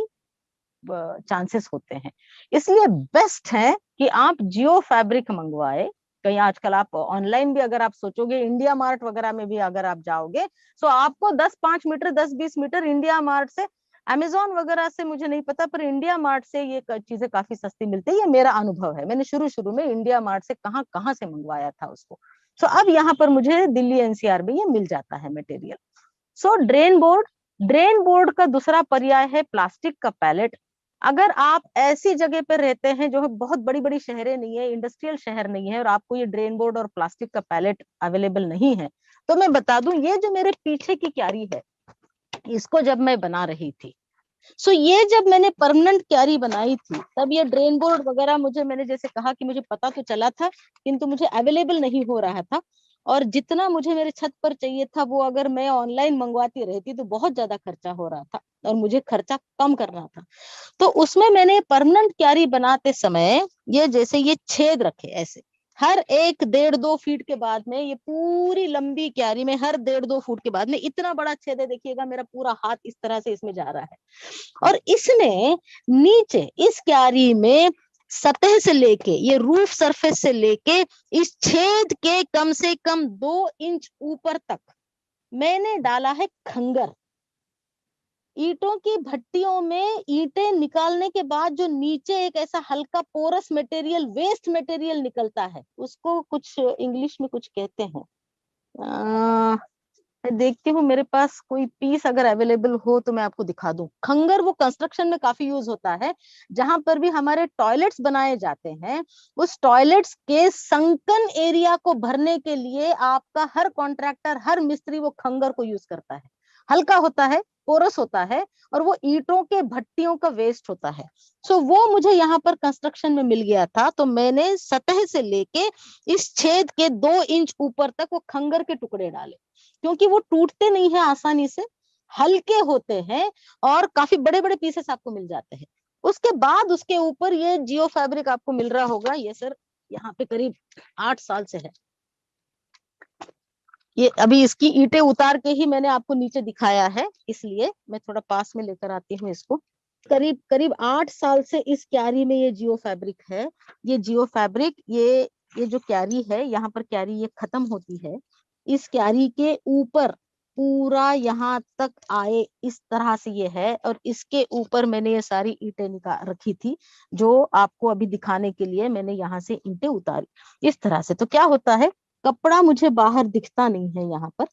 चांसेस होते हैं। इसलिए बेस्ट है कि आप जियो फैब्रिक मंगवाए। कहीं आजकल आप ऑनलाइन भी अगर आप सोचोगे, इंडिया मार्ट वगैरह में भी अगर आप जाओगे, तो आपको 10-5 मीटर 10-20 मीटर इंडिया मार्ट से, अमेजोन वगैरह से मुझे नहीं पता, पर इंडिया मार्ट से ये चीजें काफी सस्ती मिलती है। ये मेरा अनुभव है, मैंने शुरू में इंडिया मार्ट से कहाँ कहाँ से मंगवाया था उसको। सो अब यहाँ पर मुझे दिल्ली एनसीआर में ये मिल जाता है मटेरियल। सो ड्रेन बोर्ड का दूसरा पर्याय है प्लास्टिक का पैलेट। अगर आप ऐसी जगह पर रहते हैं जो बहुत बड़ी बड़ी शहरें नहीं है, इंडस्ट्रियल शहर नहीं है, और आपको ये ड्रेन बोर्ड और प्लास्टिक का पैलेट अवेलेबल नहीं है, तो मैं बता दूं, ये जो मेरे पीछे की क्यारी है, इसको जब मैं बना रही थी, सो ये जब मैंने परमानेंट क्यारी बनाई थी, तब ये ड्रेन बोर्ड वगैरह मैंने जैसे कहा कि मुझे पता तो चला था, किंतु मुझे अवेलेबल नहीं हो रहा था। और जितना मुझे मेरे छत पर चाहिए था, वो अगर मैं ऑनलाइन मंगवाती रहती तो बहुत ज्यादा खर्चा हो रहा था, और मुझे खर्चा कम करना था। तो उसमें मैंने परमानेंट क्यारी बनाते समय ये जैसे ये छेद रखे ऐसे, हर एक 1.5-2 फीट के बाद में, ये पूरी लंबी क्यारी में हर 1.5-2 फुट के बाद में इतना बड़ा छेद है। देखिएगा, मेरा पूरा हाथ इस तरह से इसमें जा रहा है, और इसने नीचे इस क्यारी में सतह से लेके, ये रूफ सरफेस से लेके, इस छेद के कम से कम 2 इंच ऊपर तक मैंने डाला है खंगर। ईंटों की भट्टियों में ईंटें निकालने के बाद जो नीचे एक ऐसा हल्का पोरस मटेरियल, वेस्ट मटेरियल निकलता है, उसको कुछ इंग्लिश में कुछ कहते हैं, मैं देखती हूँ मेरे पास कोई पीस अगर अवेलेबल हो तो मैं आपको दिखा दूं। खंगर वो कंस्ट्रक्शन में काफी यूज होता है, जहां पर भी हमारे टॉयलेट्स बनाए जाते हैं, उस टॉयलेट्स के संकन एरिया को भरने के लिए आपका हर कॉन्ट्रैक्टर, हर मिस्त्री वो खंगर को यूज करता है। हल्का होता है, पोरस होता है, और वो ईंटों के भट्टियों का वेस्ट होता है। सो वो मुझे यहाँ पर कंस्ट्रक्शन में मिल गया था, तो मैंने सतह से लेके इस छेद के 2 इंच ऊपर तक वो खंगर के टुकड़े डाले, क्योंकि वो टूटते नहीं है आसानी से, हल्के होते हैं, और काफी बड़े बड़े पीसेस आपको मिल जाते हैं। उसके बाद उसके ऊपर ये जियो फैब्रिक आपको मिल रहा होगा, ये सर यहाँ पे करीब 8 साल से है। ये अभी इसकी ईंटें उतार के ही मैंने आपको नीचे दिखाया है, इसलिए मैं थोड़ा पास में लेकर आती हूँ इसको। करीब करीब 8 साल से इस क्यारी में ये जियो फैब्रिक है। ये जियो फैब्रिक, ये जो क्यारी है, यहाँ पर क्यारी ये खत्म होती है, इस क्यारी के ऊपर पूरा यहाँ तक आए इस तरह से ये है। और इसके ऊपर मैंने ये सारी ईंटें निकाल रखी थी, जो आपको अभी दिखाने के लिए मैंने यहाँ से ईंटें उतारी इस तरह से। तो क्या होता है, कपड़ा मुझे बाहर दिखता नहीं है यहाँ पर,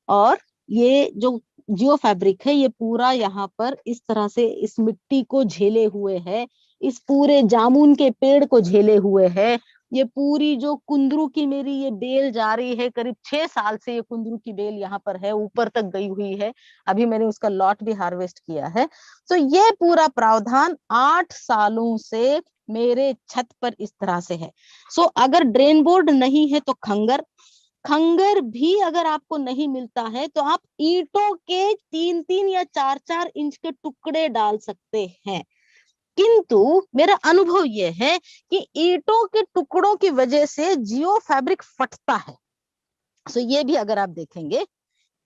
और ये जो जियो फैब्रिक है ये पूरा यहाँ पर इस तरह से इस मिट्टी को झेले हुए है, इस पूरे जामुन के पेड़ को झेले हुए है। ये पूरी जो कुंदरू की मेरी ये बेल जा रही है, करीब 6 साल से ये कुंदरू की बेल यहाँ पर है, ऊपर तक गई हुई है। अभी मैंने उसका लॉट भी हार्वेस्ट किया है। तो ये पूरा प्रावधान 8 सालों से मेरे छत पर इस तरह से है। सो अगर ड्रेन बोर्ड नहीं है तो खंगर, खंगर भी अगर आपको नहीं मिलता है तो आप ईंटों के 3-3 या 4-4 इंच के टुकड़े डाल सकते हैं। किंतु मेरा अनुभव यह है कि ईंटों के टुकड़ों की वजह से जियो फैब्रिक फटता है। सो ये भी अगर आप देखेंगे,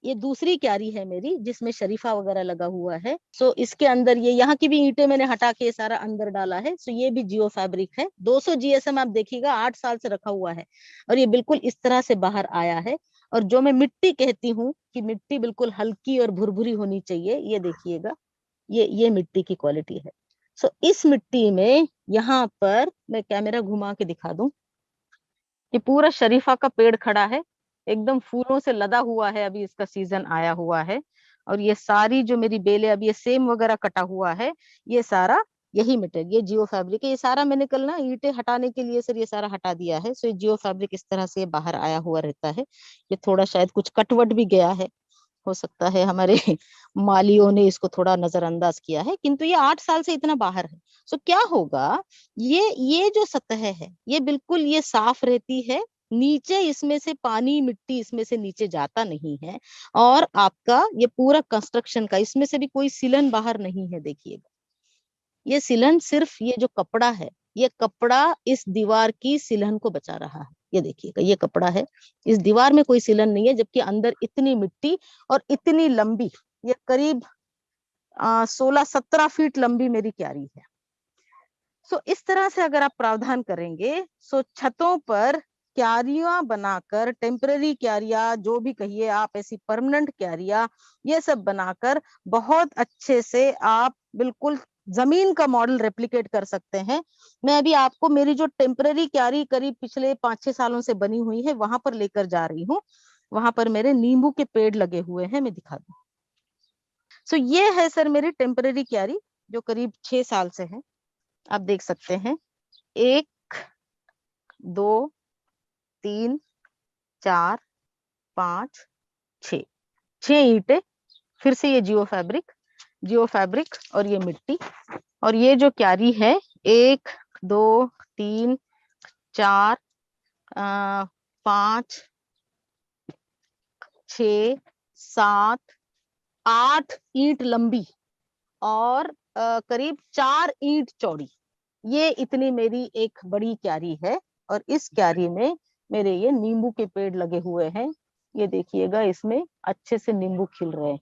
ये दूसरी क्यारी है मेरी जिसमें शरीफा वगैरह लगा हुआ है। सो इसके अंदर ये यहाँ की भी ईंटें मैंने हटा के सारा अंदर डाला है। सो ये भी जियो फैब्रिक है। 200 जीएसएम आप देखिएगा, 8 साल से रखा हुआ है और ये बिल्कुल इस तरह से बाहर आया है। और जो मैं मिट्टी कहती हूँ कि मिट्टी बिल्कुल हल्की और भुरभुरी होनी चाहिए, ये देखिएगा, ये मिट्टी की क्वालिटी है। सो इस मिट्टी में यहाँ पर मैं कैमरा घुमा के दिखा दूं कि पूरा शरीफा का पेड़ खड़ा है, एकदम फूलों से लदा हुआ है, अभी इसका सीजन आया हुआ है। और ये सारी जो मेरी बेलें, अब ये सेम वगैरह कटा हुआ है, ये सारा यही मटेरियल, ये जियो फैब्रिक है। ये सारा मैंने कल ना ईंटें हटाने के लिए सर ये सारा हटा दिया है। सो ये जियो फैब्रिक इस तरह से बाहर आया हुआ रहता है। ये थोड़ा शायद कुछ कटवट भी गया है, हो सकता है हमारे मालियों ने इसको थोड़ा नजरअंदाज किया है, किंतु ये 8 साल से इतना बाहर है। सो क्या होगा, ये जो सतह है ये बिल्कुल ये साफ रहती है, नीचे इसमें से पानी मिट्टी इसमें से नीचे जाता नहीं है। और आपका ये पूरा कंस्ट्रक्शन का इसमें से भी कोई सीलन बाहर नहीं है। देखिएगा, ये सीलन सिर्फ ये जो कपड़ा है, ये कपड़ा इस दीवार की सीलन को बचा रहा है। ये देखिएगा, ये कपड़ा है, इस दीवार में कोई सीलन नहीं है, जबकि अंदर इतनी मिट्टी और इतनी लंबी, ये करीब 16-17 फीट लंबी मेरी क्यारी है। सो इस तरह से अगर आप प्रावधान करेंगे, सो छतों पर क्यारियां बनाकर, टेम्पररी क्यारियां जो भी कहिए आप, ऐसी परमानेंट क्यारियां, ये सब बनाकर बहुत अच्छे से आप बिल्कुल जमीन का मॉडल रेप्लिकेट कर सकते हैं। मैं अभी आपको मेरी जो टेम्पररी क्यारी करीब पिछले 5-6 सालों से बनी हुई है वहां पर लेकर जा रही हूँ। वहां पर मेरे नींबू के पेड़ लगे हुए हैं, मैं दिखा दूं। सो ये है सर मेरी टेम्पररी क्यारी जो करीब 6 साल से है। आप देख सकते हैं, 1 2 3 4 5 6 ईंटें, फिर से ये जियो फैब्रिक और ये मिट्टी। और ये जो क्यारी है, 1 2 3 4 5 6 7 8 ईंट लंबी और करीब 4 ईंट चौड़ी, ये इतनी मेरी एक बड़ी क्यारी है। और इस क्यारी में मेरे ये नींबू के पेड़ लगे हुए हैं। ये देखिएगा, इसमें अच्छे से नींबू खिल रहे हैं।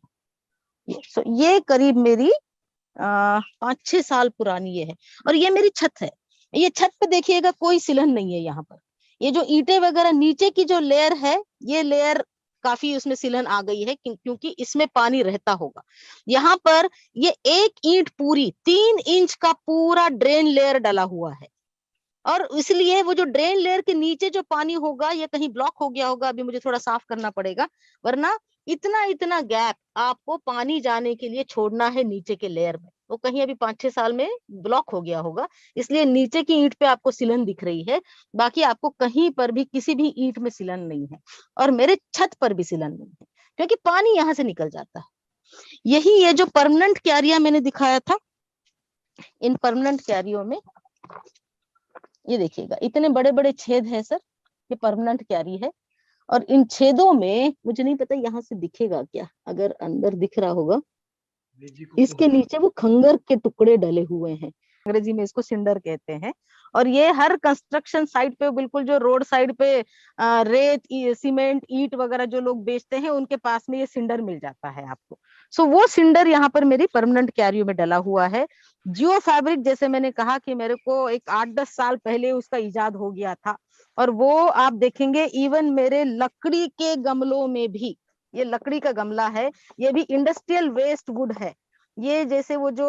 ये करीब मेरी 5-6 साल पुरानी ये है। और ये मेरी छत है। ये छत पे देखिएगा कोई सिलन नहीं है यहाँ पर। ये जो ईंटें वगैरह नीचे की जो लेयर है, ये लेयर काफी उसमें सिलन आ गई है, क्योंकि इसमें पानी रहता होगा। यहाँ पर ये एक ईंट पूरी 3 इंच का पूरा ड्रेन लेयर डला हुआ है। और इसलिए वो जो ड्रेन लेयर के नीचे जो पानी होगा, ये कहीं ब्लॉक हो गया होगा, अभी मुझे थोड़ा साफ करना पड़ेगा, वरना इतना इतना गैप आपको पानी जाने के लिए छोड़ना है नीचे के लेयर में। वो कहीं अभी 5-6 साल में ब्लॉक हो गया होगा, इसलिए नीचे की ईंट पे आपको सिलन दिख रही है, बाकी आपको कहीं पर भी किसी भी ईंट में सिलन नहीं है। और मेरे छत पर भी सिलन नहीं है, क्योंकि पानी यहाँ से निकल जाता है। यही ये जो परमानेंट क्यारियां मैंने दिखाया था, इन परमानेंट क्यारियों में ये देखिएगा इतने बड़े बड़े छेद है सर, ये परमानेंट क्यारी है। और इन छेदों में मुझे नहीं पता यहाँ से दिखेगा क्या, अगर अंदर दिख रहा होगा, इसके नीचे वो खंगर के टुकड़े डले हुए हैं। अंग्रेजी में इसको सिंडर कहते हैं। और ये हर कंस्ट्रक्शन साइट पे, बिल्कुल जो रोड साइड पे रेत, सीमेंट, ईंट वगैरह जो लोग बेचते हैं, उनके पास में ये सिंडर मिल जाता है आपको। सो वो सिंडर यहाँ पर मेरी परमानेंट क्यारियों में डला हुआ है। जियो फैब्रिक, जैसे मैंने कहा कि मेरे को एक 8-10 साल पहले उसका इजाद हो गया था, और वो आप देखेंगे इवन मेरे लकड़ी के गमलों में भी, ये लकड़ी का गमला है, ये भी इंडस्ट्रियल वेस्ट वुड है। ये जैसे वो जो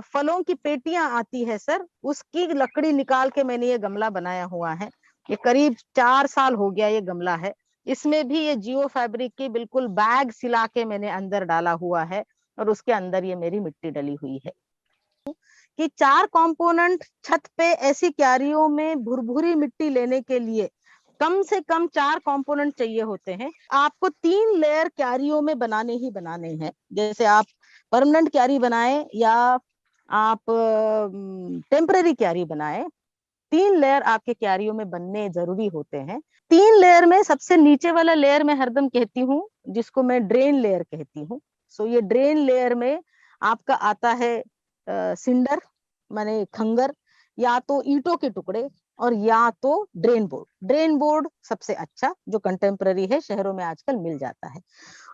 फलों की पेटियां आती है सर, उसकी लकड़ी निकाल के मैंने ये गमला बनाया हुआ है। ये करीब 4 साल हो गया ये गमला है। इसमें भी ये जियो फैब्रिक की बिल्कुल बैग सिला के मैंने अंदर डाला हुआ है, और उसके अंदर ये मेरी मिट्टी डली हुई है। कि 4 कंपोनेंट छत पे ऐसी क्यारियों में भुरभुरी मिट्टी लेने के लिए कम से कम 4 कंपोनेंट चाहिए होते हैं। आपको 3 लेयर क्यारियों में बनाने ही बनाने हैं। जैसे आप परमानेंट क्यारी बनाए या आप टेम्पररी क्यारी बनाए, 3 लेयर आपके क्यारियों में बनने जरूरी होते हैं। 3 लेयर में सबसे नीचे वाला लेयर मैं हरदम कहती हूँ, जिसको मैं ड्रेन लेयर कहती हूँ। सो ये ड्रेन लेयर में आपका आता है सिंडर, माने खंगर, या तो ईंटों के टुकड़े, और या तो ड्रेन बोर्ड। ड्रेन बोर्ड सबसे अच्छा जो कंटेम्पररी है, शहरों में आजकल मिल जाता है।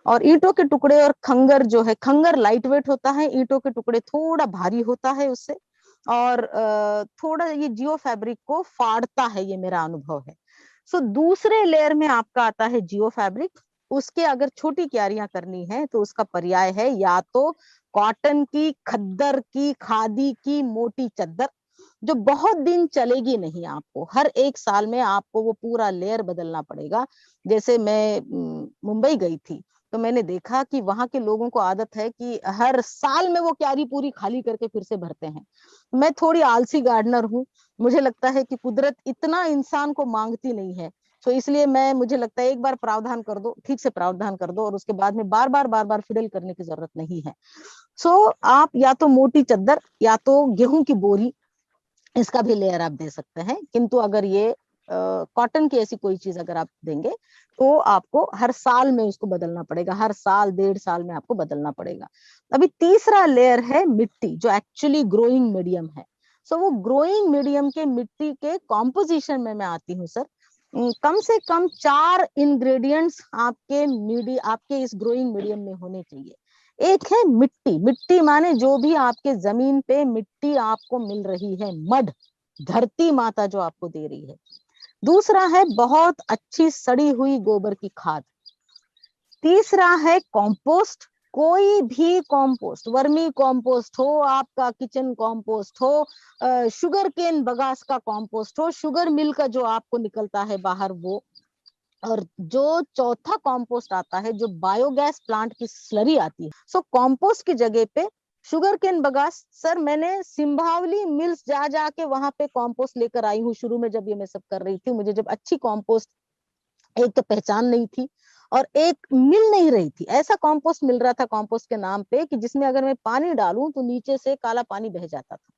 और ईंटों के टुकड़े और खंगर जो है, खंगर लाइट वेट होता है, ईंटों के टुकड़े थोड़ा भारी होता है उससे, और थोड़ा ये जियो फैब्रिक को फाड़ता है, ये मेरा अनुभव है। सो दूसरे लेयर में आपका आता है जियो फैब्रिक। उसके अगर छोटी क्यारियां करनी है तो उसका पर्याय है या तो कॉटन की, खद्दर की, खादी की मोटी चद्दर, जो बहुत दिन चलेगी नहीं। आपको हर 1 साल में आपको वो पूरा लेयर बदलना पड़ेगा। जैसे मैं मुंबई गई थी, तो मैंने देखा कि वहां के लोगों को आदत है कि हर साल में वो क्यारी पूरी खाली करके फिर से भरते हैं। मैं थोड़ी आलसी गार्डनर हूँ, मुझे लगता है कि कुदरत इतना इंसान को मांगती नहीं है। तो इसलिए मुझे लगता है एक बार प्रावधान कर दो, ठीक से प्रावधान कर दो, और उसके बाद में बार बार फिडल करने की जरूरत नहीं है। सो आप या तो मोटी चद्दर या तो गेहूं की बोरी, इसका भी लेयर आप दे सकते हैं। किंतु अगर ये कॉटन की ऐसी कोई चीज अगर आप देंगे तो आपको हर साल में उसको बदलना पड़ेगा, हर साल 1.5 साल में आपको बदलना पड़ेगा। अभी तीसरा लेयर है मिट्टी, जो एक्चुअली ग्रोइंग मीडियम है। सो वो ग्रोइंग मीडियम के मिट्टी के कॉम्पोजिशन में मैं आती हूँ सर। कम से कम 4 इंग्रेडिएंट्स आपके इस ग्रोइंग मीडियम में होने चाहिए। एक है मिट्टी। मिट्टी माने जो भी आपके जमीन पे मिट्टी आपको मिल रही है, मड, धरती माता जो आपको दे रही है। दूसरा है बहुत अच्छी सड़ी हुई गोबर की खाद। तीसरा है कंपोस्ट। कोई भी कंपोस्ट, वर्मी कंपोस्ट हो, आपका किचन कंपोस्ट हो, शुगर केन बगास का कंपोस्ट हो, शुगर मिल का जो आपको निकलता है बाहर वो। और जो चौथा कंपोस्ट आता है, जो बायोगैस प्लांट की स्लरी आती है। सो कंपोस्ट की जगह पे शुगर केन बगास, सर मैंने सिंभावली मिल्स जा जाके वहां पे कंपोस्ट लेकर आई हूँ। शुरू में जब ये मैं सब कर रही थी, मुझे जब अच्छी कंपोस्ट, एक तो पहचान नहीं थी और एक मिल नहीं रही थी। ऐसा कंपोस्ट मिल रहा था कंपोस्ट के नाम पे कि जिसमें अगर मैं पानी डालूं तो नीचे से काला पानी बह जाता था।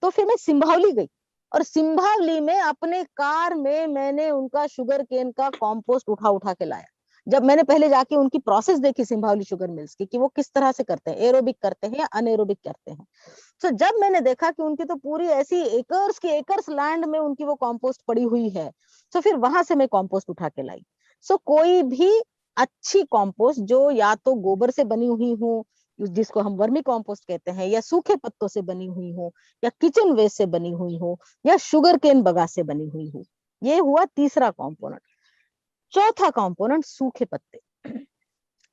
तो फिर मैं सिंभावली गई, और सिंभावली में अपने कार में मैंने उनका शुगर केन का कंपोस्ट उठा उठा के लाया। जब मैंने पहले जाके उनकी प्रोसेस देखी सिंभावली शुगर मिल्स की, कि वो किस तरह से करते हैं, एरोबिक करते हैं या अनएरोबिक करते हैं। तो जब मैंने देखा कि उनकी तो पूरी ऐसी एकर्स की एकर्स लैंड में उनकी वो कंपोस्ट पड़ी हुई है, तो फिर वहां से मैं कंपोस्ट उठा के लाई। सो कोई भी अच्छी कंपोस्ट जो या तो गोबर से बनी हुई हो, जिसको हम वर्मी कंपोस्ट कहते हैं, या सूखे पत्तों से बनी हुई हो, या किचन वेस्ट से बनी हुई हो, या शुगर केन बगास से बनी हुई हो। ये हुआ तीसरा कंपोनेंट। चौथा कंपोनेंट सूखे पत्ते।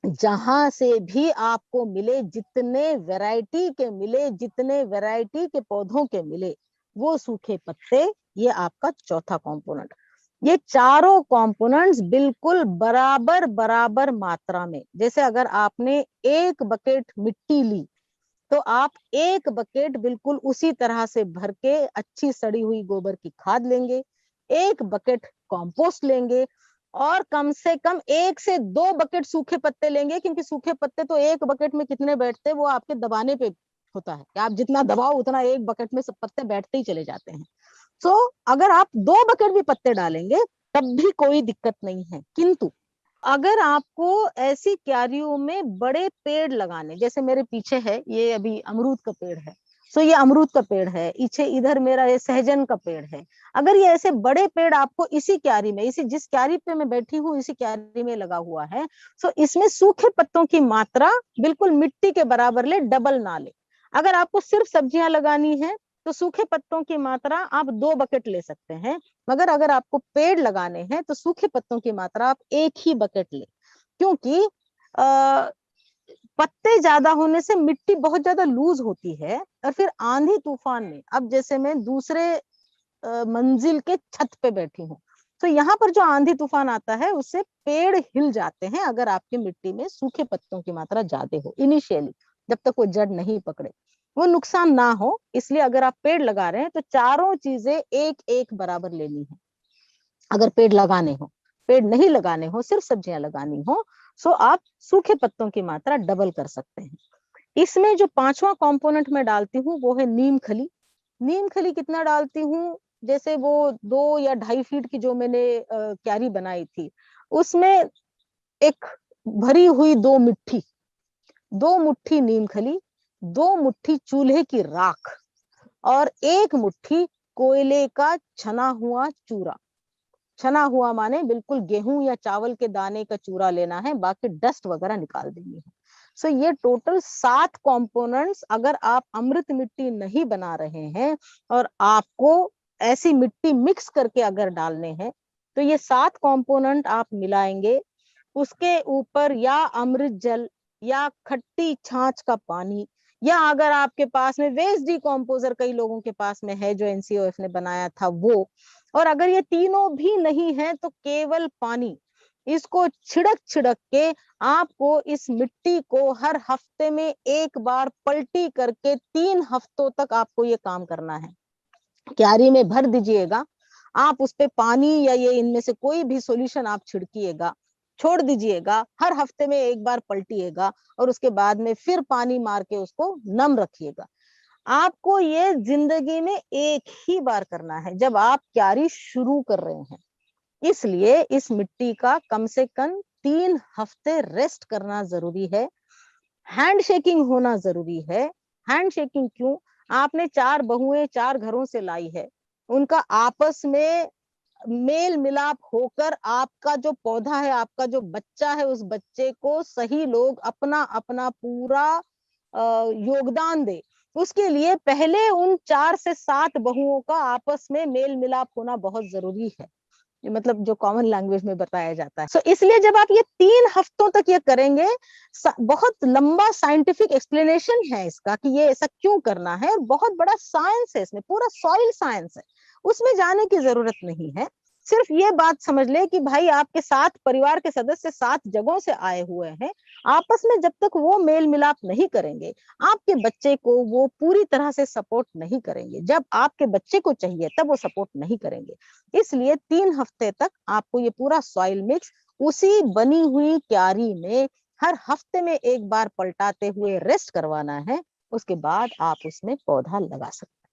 जहां से भी आपको मिले, जितने वैरायटी के मिले, जितने वैरायटी के पौधों के मिले, वो सूखे पत्ते, ये आपका चौथा कंपोनेंट। ये चारों कंपोनेंट्स बिल्कुल बराबर बराबर मात्रा में, जैसे अगर आपने 1 बकेट मिट्टी ली तो आप 1 बकेट बिल्कुल उसी तरह से भर के अच्छी सड़ी हुई गोबर की खाद लेंगे, 1 बकेट कंपोस्ट लेंगे, और कम से कम 1 से 2 बकेट सूखे पत्ते लेंगे। क्योंकि सूखे पत्ते तो 1 बकेट में कितने बैठते हैं वो आपके दबाने पे होता है, कि आप जितना दबाओ उतना 1 बकेट में सब पत्ते बैठते ही चले जाते हैं। तो अगर आप 2 बकेट भी पत्ते डालेंगे तब भी कोई दिक्कत नहीं है। किंतु अगर आपको ऐसी क्यारियों में बड़े पेड़ लगाने, जैसे मेरे पीछे है, ये अभी अमरूद का पेड़ है, सो ये अमरूद का पेड़ है, इसे इधर मेरा ये सहजन का पेड़ है। अगर ये ऐसे बड़े पेड़ आपको इसी क्यारी में, इसी जिस क्यारी पे मैं बैठी हूँ इसी क्यारी में लगा हुआ है, सो इसमें सूखे पत्तों की मात्रा बिल्कुल मिट्टी के बराबर ले, डबल ना ले। अगर आपको सिर्फ सब्जियां लगानी है तो सूखे पत्तों की मात्रा आप 2 बकेट ले सकते हैं, मगर अगर आपको पेड़ लगाने हैं तो सूखे पत्तों की मात्रा आप 1 ही बकेट ले। क्योंकि पत्ते ज्यादा होने से मिट्टी बहुत ज्यादा लूज होती है, और फिर आंधी तूफान में, अब जैसे मैं दूसरे मंजिल के छत पे बैठी हूँ, तो यहाँ पर जो आंधी तूफान आता है उससे पेड़ हिल जाते हैं, अगर आपकी मिट्टी में सूखे पत्तों की मात्रा ज्यादा हो इनिशियली, जब तक वो जड़ नहीं पकड़े, वो नुकसान ना हो। इसलिए अगर आप पेड़ लगा रहे हैं तो चारों चीजें एक एक बराबर लेनी है। अगर पेड़ लगाने हो, पेड़ नहीं लगाने हो, सिर्फ सब्जियां लगानी हो, सो आप सूखे पत्तों की मात्रा डबल कर सकते हैं। इसमें जो 5वां कंपोनेंट मैं डालती हूँ वो है नीम खली। नीम खली कितना डालती हूँ, जैसे वो 2 या 2.5 फीट की जो मैंने क्यारी बनाई थी, उसमें एक भरी हुई 2 मुट्ठी, 2 मुट्ठी नीम खली, 2 मुट्ठी चूल्हे की राख, और 1 मुट्ठी कोयले का छना हुआ चूरा। छना हुआ माने बिल्कुल गेहूं या चावल के दाने का चूरा लेना है, बाकी डस्ट वगैरह निकाल देनी है। सो ये टोटल 7 कंपोनेंट्स, अगर आप अमृत मिट्टी नहीं बना रहे हैं और आपको ऐसी मिट्टी मिक्स करके अगर डालने हैं, तो ये 7 कंपोनेंट आप मिलाएंगे। उसके ऊपर या अमृत जल या खट्टी छाछ का पानी, या अगर आपके पास में वेस्ट डिकम्पोजर कई लोगों के पास में है जो एनसीओएफ ने बनाया था वो, और अगर ये तीनों भी नहीं है तो केवल पानी, इसको छिड़क छिड़क के आपको इस मिट्टी को हर हफ्ते में एक बार पलटी करके 3 हफ्तों तक आपको ये काम करना है। क्यारी में भर दीजिएगा, आप उस पे पानी या ये इनमें से कोई भी सॉल्यूशन आप छिड़किएगा, छोड़ दीजिएगा, हर हफ्ते में एक बार पलटिएगा, और उसके बाद में फिर पानी मार के उसको नम रखिएगा। आपको ये जिंदगी में एक ही बार करना है जब आप क्यारी शुरू कर रहे हैं। इसलिए इस मिट्टी का कम से कम 3 हफ्ते रेस्ट करना जरूरी है। हैंड शेकिंग होना जरूरी है। हैंड शेकिंग क्यों? आपने 4 बहुएं 4 घरों से लाई है, उनका आपस में मेल मिलाप होकर आपका जो पौधा है, आपका जो बच्चा है, उस बच्चे को सही लोग अपना अपना पूरा योगदान दे। उसके लिए पहले उन 4 से 7 बहुओं का आपस में मेल मिलाप होना बहुत जरूरी है, मतलब जो कॉमन लैंग्वेज में बताया जाता है। इसलिए जब आप ये 3 हफ्तों तक ये करेंगे, बहुत लंबा साइंटिफिक एक्सप्लेनेशन है इसका कि ये ऐसा क्यों करना है, और बहुत बड़ा साइंस है इसमें, पूरा सॉइल साइंस है, उसमें जाने की जरूरत नहीं है। सिर्फ ये बात समझ ले कि भाई आपके साथ परिवार के सदस्य 7 जगहों से आए हुए हैं, आपस में जब तक वो मेल मिलाप नहीं करेंगे, आपके बच्चे को वो पूरी तरह से सपोर्ट नहीं करेंगे। जब आपके बच्चे को चाहिए तब वो सपोर्ट नहीं करेंगे। इसलिए 3 हफ्ते तक आपको ये पूरा सॉइल मिक्स उसी बनी हुई क्यारी में हर हफ्ते में एक बार पलटाते हुए रेस्ट करवाना है। उसके बाद आप उसमें पौधा लगा सकते हैं।